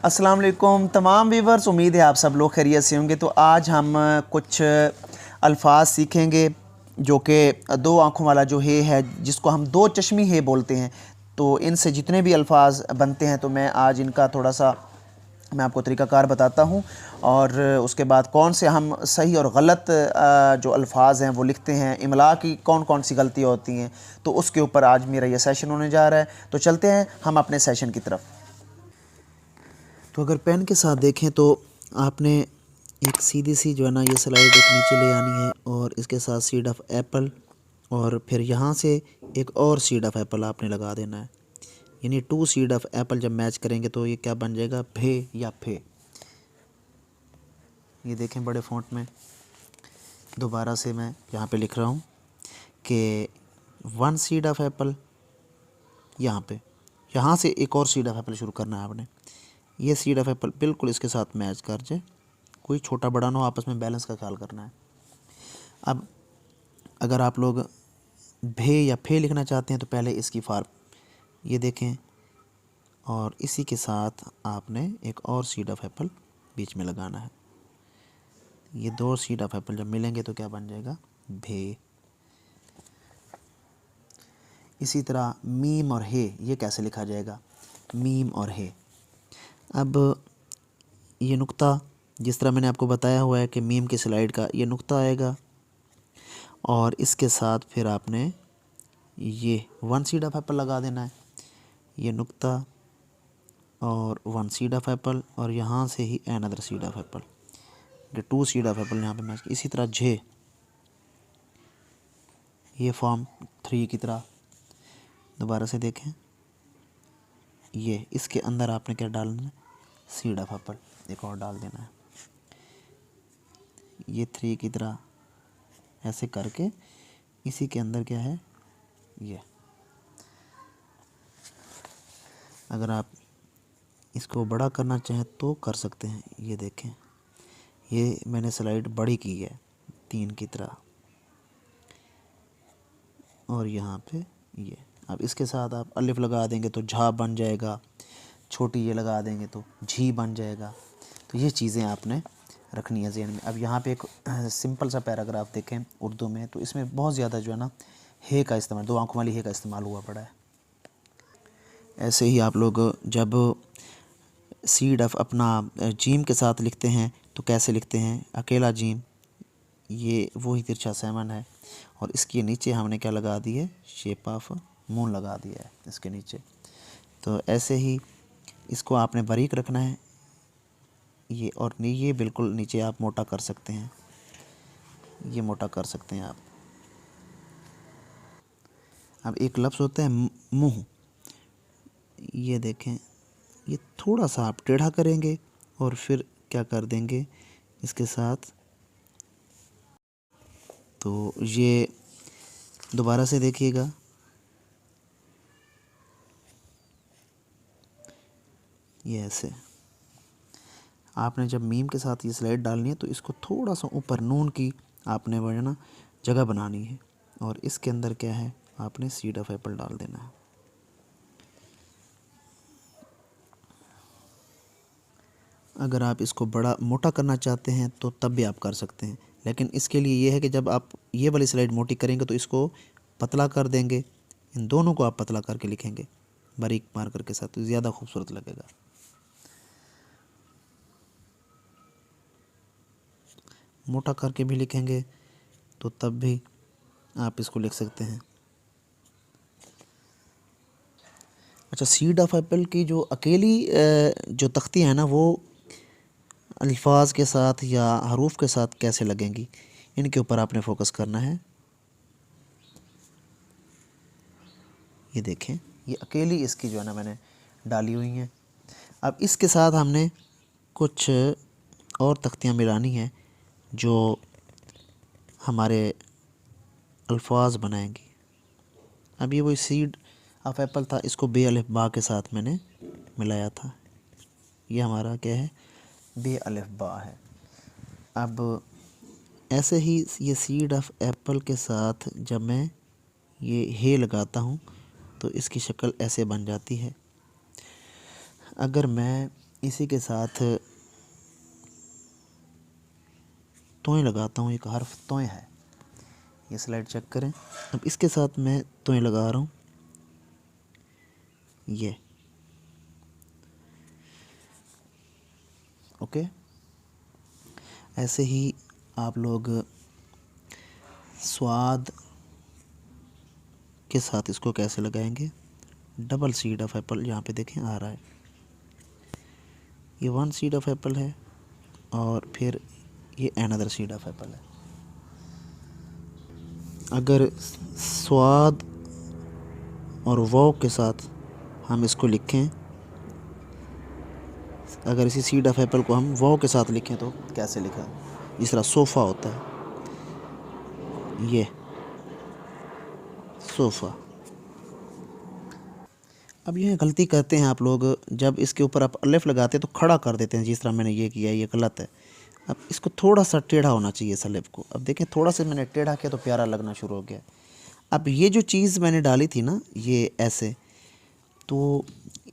अस्सलाम वालेकुम तमाम व्यूवर्स, उम्मीद है आप सब लोग खैरियत से होंगे। तो आज हम कुछ अल्फाज सीखेंगे जो कि दो आँखों वाला जो है जिसको हम दो चश्मी है बोलते हैं। तो इनसे जितने भी अल्फाज बनते हैं तो मैं आज इनका थोड़ा सा मैं आपको तरीक़ाकार बताता हूँ, और उसके बाद कौन से हम सही और गलत जो अल्फाज हैं वो लिखते हैं, इमला की कौन कौन सी गलतियाँ होती हैं, तो उसके ऊपर आज मेरा ये सेशन होने जा रहा है। तो चलते हैं हम अपने सेशन की तरफ। तो अगर पेन के साथ देखें तो आपने एक सीधी सी जो है ना ये स्लाइड एक नीचे ले आनी है, और इसके साथ सीड ऑफ एप्पल, और फिर यहाँ से एक और सीड ऑफ एप्पल आपने लगा देना है। यानी 2 सीड ऑफ एप्पल जब मैच करेंगे तो ये क्या बन जाएगा, भे या फे। ये देखें बड़े फ़ॉन्ट में दोबारा से मैं यहाँ पे लिख रहा हूँ कि 1 सीड ऑफ एप्पल, यहाँ से एक और सीड ऑफ एप्पल शुरू करना है आपने। ये सीड ऑफ एप्पल बिल्कुल इसके साथ मैच कर जाए, कोई छोटा बड़ा ना हो, आपस में बैलेंस का ख्याल करना है। अब अगर आप लोग भे या फे लिखना चाहते हैं तो पहले इसकी फार्म ये देखें, और इसी के साथ आपने एक और सीड ऑफ एप्पल बीच में लगाना है। ये 2 सीड ऑफ एप्पल जब मिलेंगे तो क्या बन जाएगा, भे। इसी तरह मीम और हे, ये कैसे लिखा जाएगा, मीम और हे। अब ये नुक्ता जिस तरह मैंने आपको बताया हुआ है कि मीम की स्लाइड का ये नुक्ता आएगा, और इसके साथ फिर आपने ये 1 सीड ऑफ एप्पल लगा देना है, ये नुक्ता और 1 सीड ऑफ एप्पल, और यहाँ से ही अनदर सीड ऑफ एप्पल, ये 2 सीड ऑफ एप्पल यहाँ पे मैच। इसी तरह जे, ये फॉर्म 3 की तरह। दोबारा से देखें, ये इसके अंदर आपने क्या डालना है, सीड ऑफ एप्पल एक और डाल देना है, ये 3 की तरह ऐसे करके इसी के अंदर क्या है, ये। अगर आप इसको बड़ा करना चाहें तो कर सकते हैं। ये देखें, ये मैंने स्लाइड बड़ी की है 3 की तरह, और यहाँ पे ये। अब इसके साथ आप अलिफ लगा देंगे तो झा बन जाएगा, छोटी ये लगा देंगे तो झी बन जाएगा। तो ये चीज़ें आपने रखनी है ज़हन में। अब यहाँ पे एक सिंपल सा पैराग्राफ देखें उर्दू में, तो इसमें बहुत ज़्यादा जो है ना हे का इस्तेमाल, 2 आँखों वाली हे का इस्तेमाल हुआ पड़ा है। ऐसे ही आप लोग जब सीड ऑफ अपना जीम के साथ लिखते हैं तो कैसे लिखते हैं, अकेला जीम, ये वही तिरछा 7 है, और इसके नीचे हमने क्या लगा दी है, शेप ऑफ मून लगा दिया है इसके नीचे। तो ऐसे ही इसको आपने बारीक रखना है, ये, और ये बिल्कुल नीचे आप मोटा कर सकते हैं, ये मोटा कर सकते हैं आप। अब एक लफ्ज़ होता है मुँह, ये देखें, ये थोड़ा सा आप टेढ़ा करेंगे और फिर क्या कर देंगे इसके साथ। तो ये दोबारा से देखिएगा, ये ऐसे आपने जब मीम के साथ ये स्लाइड डालनी है तो इसको थोड़ा सा ऊपर नून की आपने वो है ना जगह बनानी है, और इसके अंदर क्या है, आपने सीड ऑफ एप्पल डाल देना है। अगर आप इसको बड़ा मोटा करना चाहते हैं तो तब भी आप कर सकते हैं, लेकिन इसके लिए ये है कि जब आप ये वाली स्लाइड मोटी करेंगे तो इसको पतला कर देंगे, इन दोनों को आप पतला करके लिखेंगे बारीक मार्कर के साथ, तो ज़्यादा खूबसूरत लगेगा। मोटा करके भी लिखेंगे तो तब भी आप इसको लिख सकते हैं। अच्छा, सीड ऑफ एप्पल की जो अकेली जो तख्तियाँ हैं ना, वो अल्फाज के साथ या हरूफ के साथ कैसे लगेंगी, इनके ऊपर आपने फोकस करना है। ये देखें, ये अकेली इसकी जो है ना मैंने डाली हुई हैं। अब इसके साथ हमने कुछ और तख्तियाँ मिलानी हैं जो हमारे अल्फाज बनाएंगी। अब ये वही सीड ऑफ एप्पल था, इसको बे अलिफ बा के साथ मैंने मिलाया था, ये हमारा क्या है, बे अलिफ बा है। अब ऐसे ही ये सीड ऑफ एप्पल के साथ जब मैं ये हे लगाता हूँ तो इसकी शक्ल ऐसे बन जाती है। अगर मैं इसी के साथ तोय लगाता हूँ। एक हर्फ तोय है, ये स्लाइड चेक करें। अब इसके साथ मैं तोय लगा रहा हूँ, ये ओके। ऐसे ही आप लोग स्वाद के साथ इसको कैसे लगाएंगे। डबल सीड ऑफ एप्पल यहाँ पे देखें आ रहा है, ये वन सीड ऑफ एप्पल है और फिर ये अनदर सीड ऑफ एप्पल है। अगर स्वाद और वो के साथ हम इसको लिखें, अगर इसी सीड ऑफ एप्पल को हम वो के साथ लिखें तो कैसे लिखा, जिस तरह सोफ़ा होता है, ये सोफ़ा। अब यह गलती करते हैं आप लोग, जब इसके ऊपर आप अलिफ लगाते हैं तो खड़ा कर देते हैं, जिस तरह मैंने ये किया, ये गलत है। अब इसको थोड़ा सा टेढ़ा होना चाहिए इस अलिफ को। अब देखें थोड़ा सा मैंने टेढ़ा किया तो प्यारा लगना शुरू हो गया। अब ये जो चीज़ मैंने डाली थी ना, ये ऐसे, तो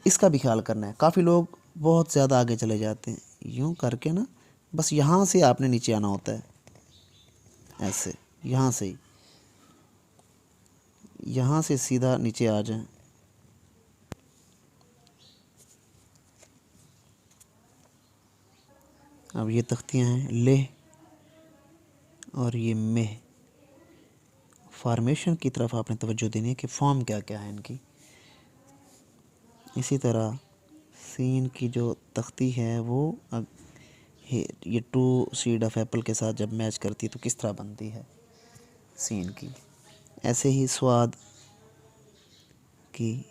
इसका भी ख्याल करना है। काफ़ी लोग बहुत ज़्यादा आगे चले जाते हैं, यूँ करके ना बस यहाँ से आपने नीचे आना होता है, ऐसे यहाँ से ही, यहाँ से सीधा नीचे आ जाएं। अब ये तख्तियाँ हैं लेह और ये मेह। फार्मेशन की तरफ आपने तवज्जो देनी है कि फॉर्म क्या क्या है इनकी। इसी तरह सीन की जो तख्ती है वो ये टू सीड ऑफ एप्पल के साथ जब मैच करती है तो किस तरह बनती है सीन की। ऐसे ही स्वाद की,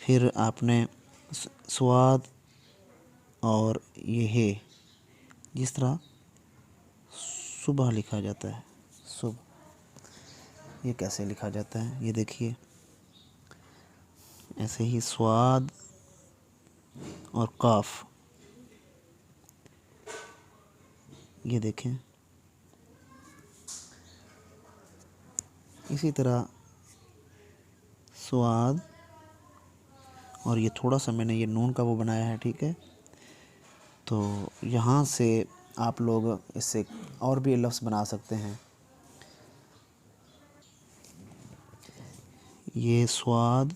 फिर आपने स्वाद और ये है, जिस तरह सुबह लिखा जाता है, सुबह, ये कैसे लिखा जाता है ये देखिए। ऐसे ही स्वाद और काफ, ये देखें। इसी तरह स्वाद और ये थोड़ा सा मैंने ये नून का वो बनाया है, ठीक है। तो यहाँ से आप लोग इससे और भी लफ्ज़ बना सकते हैं। ये स्वाद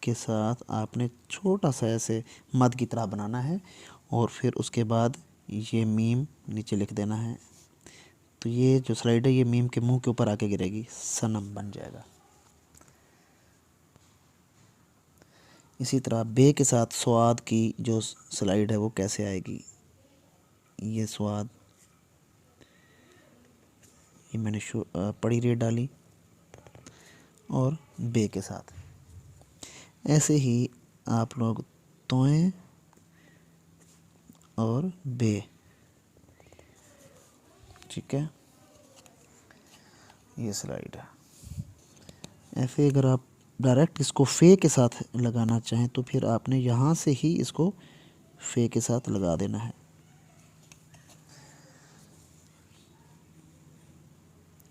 के साथ आपने छोटा सा ऐसे मद की तरह बनाना है और फिर उसके बाद ये मीम नीचे लिख देना है। तो ये जो स्लाइड है ये मीम के मुंह के ऊपर आके गिरेगी, सनम बन जाएगा। इसी तरह बे के साथ स्वाद की जो स्लाइड है वो कैसे आएगी। ये स्वाद, ये मैंने पड़ी रेट डाली और बे के साथ। ऐसे ही आप लोग तोएं और बे, ठीक है, ये स्लाइड है। ऐसे अगर आप डायरेक्ट इसको फ़े के साथ लगाना चाहें तो फिर आपने यहाँ से ही इसको फ़े के साथ लगा देना है।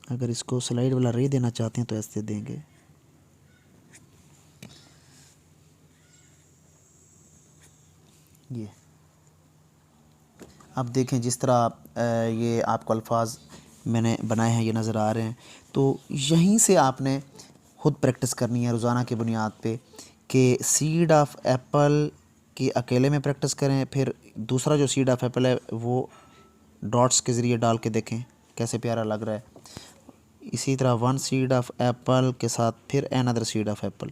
अगर इसको स्लाइड वाला रे देना चाहते हैं तो ऐसे देंगे। ये अब देखें जिस तरह ये आपको अल्फाज मैंने बनाए हैं ये नज़र आ रहे हैं। तो यहीं से आपने ख़ुद प्रैक्टिस करनी है रोज़ाना की बुनियाद पे कि सीड ऑफ एप्पल की अकेले में प्रैक्टिस करें, फिर दूसरा जो सीड ऑफ एप्पल है वो डॉट्स के ज़रिए डाल के देखें कैसे प्यारा लग रहा है। इसी तरह वन सीड ऑफ एप्पल के साथ फिर अनदर सीड ऑफ एप्पल,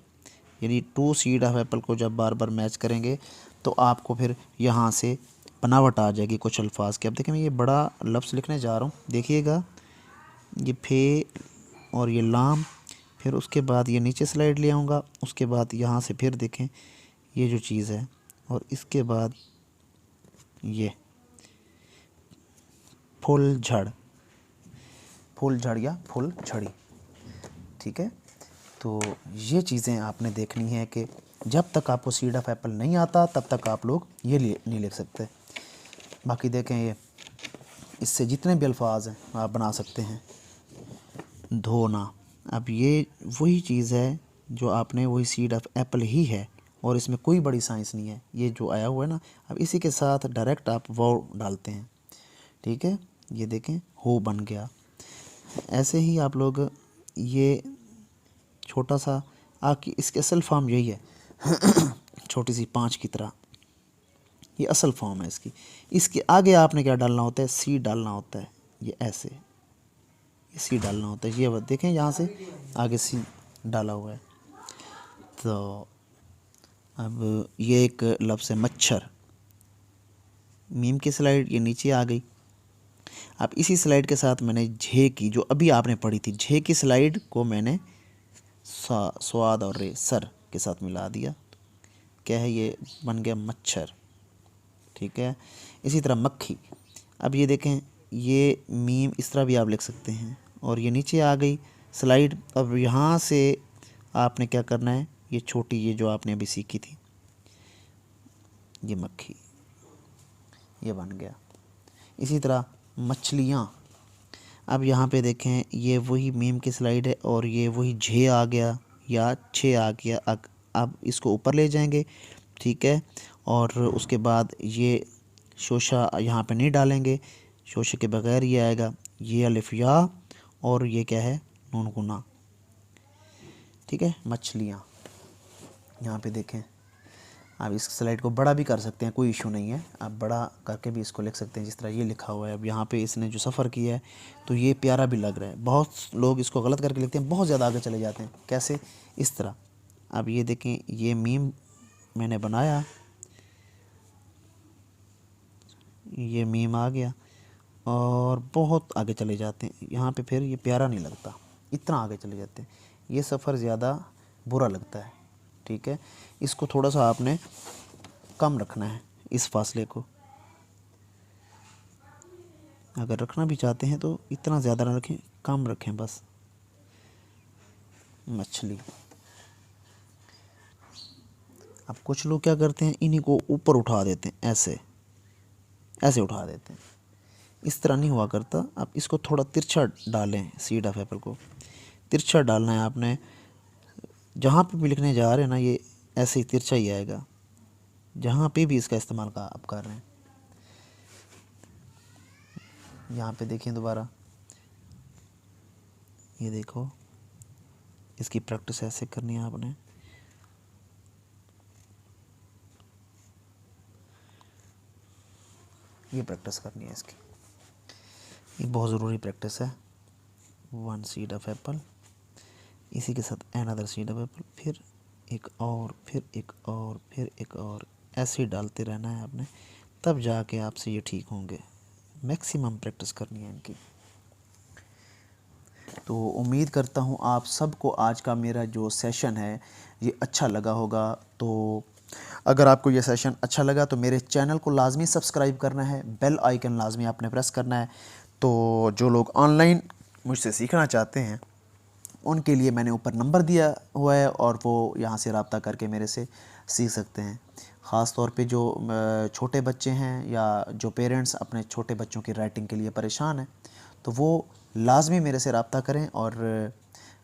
यानी टू सीड ऑफ एप्पल को जब बार बार मैच करेंगे तो आपको फिर यहाँ से बनावट आ जाएगी कुछ अल्फाज की। अब देखें मैं ये बड़ा लफ्ज़ लिखने जा रहा हूँ, देखिएगा, ये फे और ये लाम, फिर उसके बाद ये नीचे स्लाइड ले आऊँगा, उसके बाद यहाँ से फिर देखें ये जो चीज़ है, और इसके बाद ये फुल झड़, फुल झड़ या फुल झड़ी, ठीक है। तो ये चीज़ें आपने देखनी है कि जब तक आपको सीड ऑफ एप्पल नहीं आता तब तक आप लोग ये नहीं लिख सकते। बाकी देखें ये इससे जितने भी अल्फाज हैं आप बना सकते हैं। धोना, अब ये वही चीज़ है जो आपने वही सीड ऑफ एप्पल ही है और इसमें कोई बड़ी साइंस नहीं है, ये जो आया हुआ है ना। अब इसी के साथ डायरेक्ट आप वो डालते हैं, ठीक है। ये देखें हो बन गया। ऐसे ही आप लोग ये छोटा सा आपकी इसके असल फॉर्म यही है छोटी सी 5 की तरह, ये असल फॉर्म है इसकी। इसके आगे आपने क्या डालना होता है, सी डालना होता है। ये ऐसे ये सी डालना होता है। ये देखें यहाँ से आगे सी डाला हुआ है। तो अब ये एक लफ्ज़ है मच्छर, मीम की स्लाइड ये नीचे आ गई। अब इसी स्लाइड के साथ मैंने झे की, जो अभी आपने पढ़ी थी, झे की स्लाइड को मैंने स्वाद और रे सर के साथ मिला दिया। क्या है, ये बन गया मच्छर, ठीक है। इसी तरह मक्खी। अब ये देखें, ये मीम इस तरह भी आप लिख सकते हैं, और ये नीचे आ गई स्लाइड। अब यहाँ से आपने क्या करना है, ये छोटी ये जो आपने अभी सीखी थी, ये मक्खी, ये बन गया। इसी तरह मछलियाँ। अब यहाँ पे देखें, ये वही मीम की स्लाइड है और ये वही झे आ गया या छे आ गया। अब इसको ऊपर ले जाएंगे, ठीक है। और उसके बाद ये शोशा यहाँ पे नहीं डालेंगे, शोशे के बगैर ये आएगा, ये अलिफ या, और ये क्या है, नून गुना, ठीक है। मछलियाँ यहाँ पे देखें। आप इस स्लाइड को बड़ा भी कर सकते हैं, कोई इशू नहीं है, आप बड़ा करके भी इसको लिख सकते हैं, जिस तरह ये लिखा हुआ है। अब यहाँ पे इसने जो सफ़र किया है तो ये प्यारा भी लग रहा है। बहुत लोग इसको गलत करके लिखते हैं, बहुत ज़्यादा आगे चले जाते हैं। कैसे, इस तरह। अब ये देखें, ये मीम मैंने बनाया, ये मीम आ गया और बहुत आगे चले जाते हैं। यहाँ पे फिर ये प्यारा नहीं लगता, इतना आगे चले जाते हैं, ये सफ़र ज़्यादा बुरा लगता है, ठीक है। इसको थोड़ा सा आपने कम रखना है, इस फासले को। अगर रखना भी चाहते हैं तो इतना ज़्यादा ना रखें, कम रखें बस। मछली। अब कुछ लोग क्या करते हैं, इन्हीं को ऊपर उठा देते हैं, ऐसे ऐसे उठा देते हैं, इस तरह नहीं हुआ करता। आप इसको थोड़ा तिरछा डालें, सीड ऑफ एप्पल को तिरछा डालना है आपने। जहाँ पे भी लिखने जा रहे हैं ना, ये ऐसे ही तिरछा ही आएगा, जहाँ पे भी इसका इस्तेमाल का आप कर रहे हैं। यहाँ पे देखें दोबारा, ये देखो, इसकी प्रैक्टिस ऐसे करनी है आपने। ये प्रैक्टिस करनी है इसकी, ये बहुत ज़रूरी प्रैक्टिस है। 1 सीड ऑफ एप्पल, इसी के साथ अनदर सीड ऑफ एप्पल, फिर एक और, फिर एक और, फिर एक और, ऐसे ही डालते रहना है आपने, तब जाके आपसे ये ठीक होंगे। मैक्सिमम प्रैक्टिस करनी है इनकी। तो उम्मीद करता हूँ आप सबको आज का मेरा जो सेशन है ये अच्छा लगा होगा। तो अगर आपको ये सेशन अच्छा लगा तो मेरे चैनल को लाजमी सब्सक्राइब करना है, बेल आइकन लाजमी आपने प्रेस करना है। तो जो लोग ऑनलाइन मुझसे सीखना चाहते हैं उनके लिए मैंने ऊपर नंबर दिया हुआ है, और वो यहाँ से रब्ता करके मेरे से सीख सकते हैं। ख़ास तौर पे जो छोटे बच्चे हैं या जो पेरेंट्स अपने छोटे बच्चों की राइटिंग के लिए परेशान हैं, तो वो लाजमी मेरे से रब्ता करें। और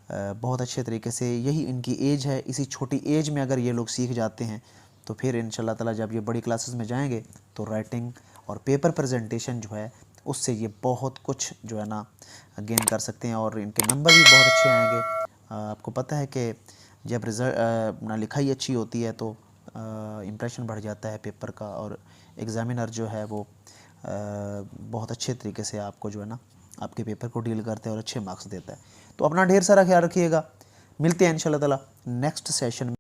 बहुत अच्छे तरीके से, यही इनकी एज है, इसी छोटी एज में अगर ये लोग सीख जाते हैं तो फिर इंशाल्लाह ताला जब ये बड़ी क्लासेस में जाएंगे तो राइटिंग और पेपर प्रेजेंटेशन जो है उससे ये बहुत कुछ जो है ना गेन कर सकते हैं, और इनके नंबर भी बहुत अच्छे आएंगे। आपको पता है कि जब रिज़ल्ट ना लिखाई अच्छी होती है तो इम्प्रेशन बढ़ जाता है पेपर का, और एग्ज़ामिनर जो है वो बहुत अच्छे तरीके से आपको जो है ना आपके पेपर को डील करते हैं और अच्छे मार्क्स देता है। तो अपना ढेर सारा ख्याल रखिएगा। मिलते हैं इंशाल्लाह ताला नेक्स्ट सेशन में।